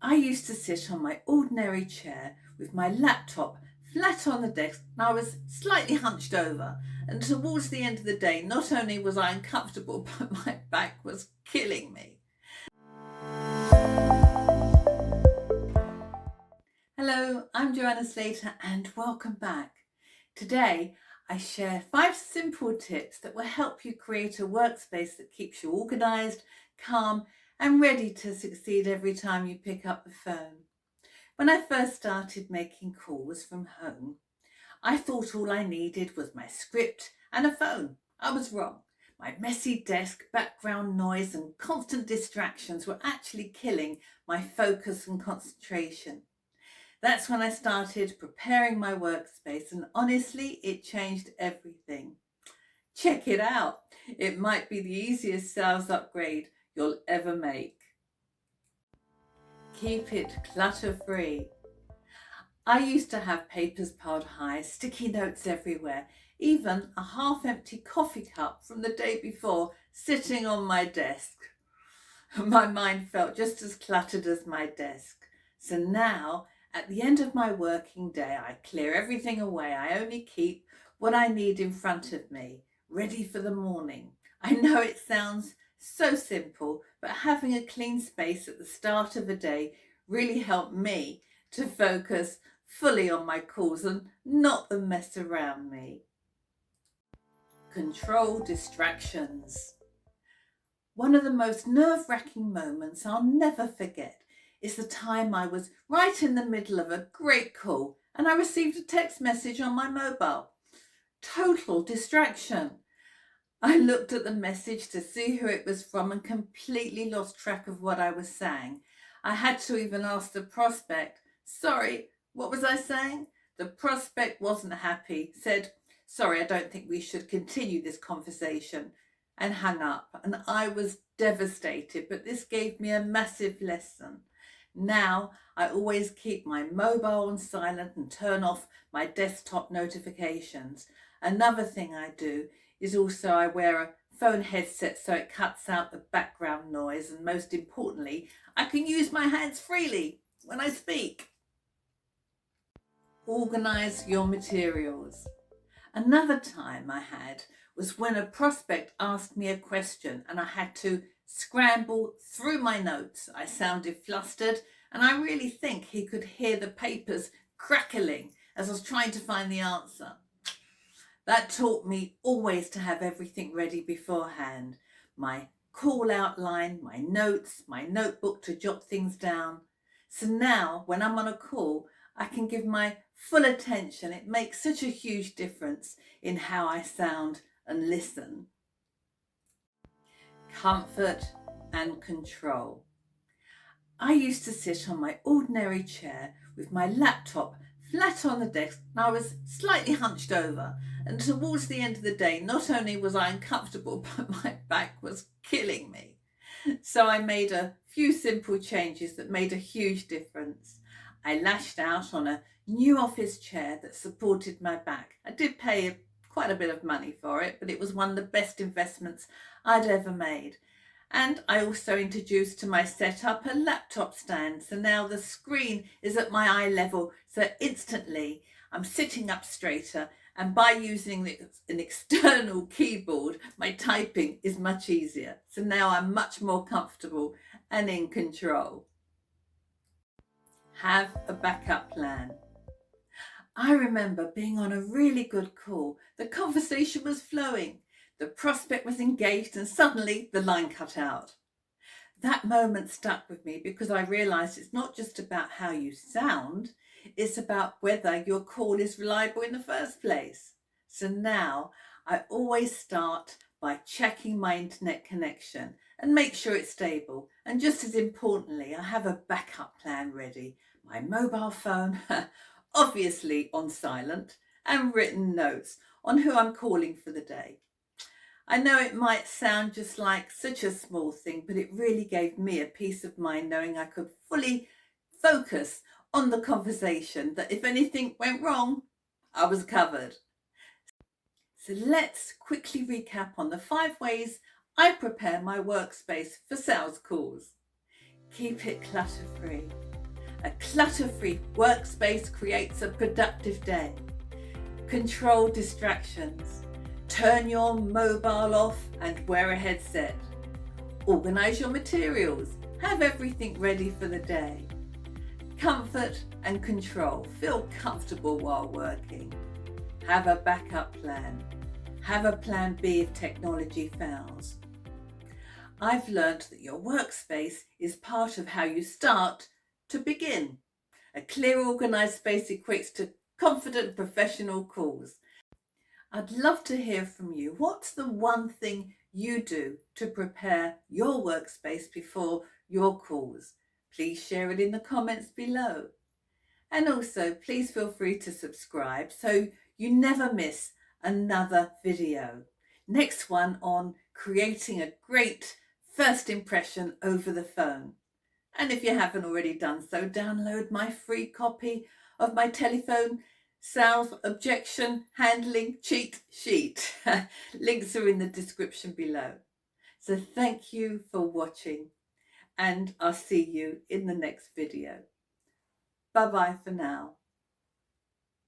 I used to sit on my ordinary chair with my laptop flat on the desk and I was slightly hunched over, and towards the end of the day not only was I uncomfortable but my back was killing me. Hello, I'm 𝐬𝐮𝐬𝐫𝐞 and welcome back. Today I share 5 simple tips that will help you create a workspace that keeps you organised, calm and ready to succeed every time you pick up the phone. When I first started making calls from home, I thought all I needed was my script and a phone. I was wrong. My messy desk, background noise and constant distractions were actually killing my focus and concentration. That's when I started preparing my workspace, and honestly, it changed everything. Check it out. It might be the easiest sales upgrade you'll ever make. Keep it clutter-free. I used to have papers piled high, sticky notes everywhere, even a half-empty coffee cup from the day before sitting on my desk. My mind felt just as cluttered as my desk. So now, at the end of my working day, I clear everything away. I only keep what I need in front of me, ready for the morning. I know it sounds so simple, but having a clean space at the start of a day really helped me to focus fully on my calls and not the mess around me. Control distractions. One of the most nerve-wracking moments I'll never forget is the time I was right in the middle of a great call and I received a text message on my mobile. Total distraction. I looked at the message to see who it was from and completely lost track of what I was saying. I had to even ask the prospect, "Sorry, what was I saying?" The prospect wasn't happy, said, "Sorry, I don't think we should continue this conversation," and hung up. And I was devastated, but this gave me a massive lesson. Now I always keep my mobile on silent and turn off my desktop notifications. Another thing I do is also I wear a phone headset so it cuts out the background noise, and most importantly, I can use my hands freely when I speak. Organise your materials. Another time I had was when a prospect asked me a question and I had to scramble through my notes. I sounded flustered and I really think he could hear the papers crackling as I was trying to find the answer. That taught me always to have everything ready beforehand. My call outline, my notes, my notebook to jot things down. So now when I'm on a call, I can give my full attention. It makes such a huge difference in how I sound and listen. Comfort and control. I used to sit on my ordinary chair with my laptop flat on the desk and I was slightly hunched over, and towards the end of the day not only was I uncomfortable but my back was killing me. So I made a few simple changes that made a huge difference. I lashed out on a new office chair that supported my back. I did pay quite a bit of money for it, but it was one of the best investments I'd ever made. And I also introduced to my setup a laptop stand, so now the screen is at my eye level, so instantly I'm sitting up straighter, and by using an external keyboard my typing is much easier. So now I'm much more comfortable and in control. Have a backup plan. I remember being on a really good call. The conversation was flowing. The prospect was engaged and suddenly the line cut out. That moment stuck with me because I realised it's not just about how you sound, it's about whether your call is reliable in the first place. So now I always start by checking my internet connection and make sure it's stable. And just as importantly, I have a backup plan ready. My mobile phone, obviously on silent, and written notes on who I'm calling for the day. I know it might sound just like such a small thing, but it really gave me a peace of mind knowing I could fully focus on the conversation, that if anything went wrong, I was covered. So let's quickly recap on the 5 ways I prepare my workspace for sales calls. Keep it clutter-free. A clutter-free workspace creates a productive day. Control distractions. Turn your mobile off and wear a headset. Organise your materials. Have everything ready for the day. Comfort and control. Feel comfortable while working. Have a backup plan. Have a plan B if technology fails. I've learned that your workspace is part of how you start to begin. A clear, organised space equates to confident professional calls. I'd love to hear from you. What's the one thing you do to prepare your workspace before your calls? Please share it in the comments below. And also, please feel free to subscribe so you never miss another video. Next one on creating a great first impression over the phone. And if you haven't already done so, download my free copy of my telephone sales objection handling cheat sheet. Links are in the description below. So thank you for watching, and I'll see you in the next video. Bye bye for now.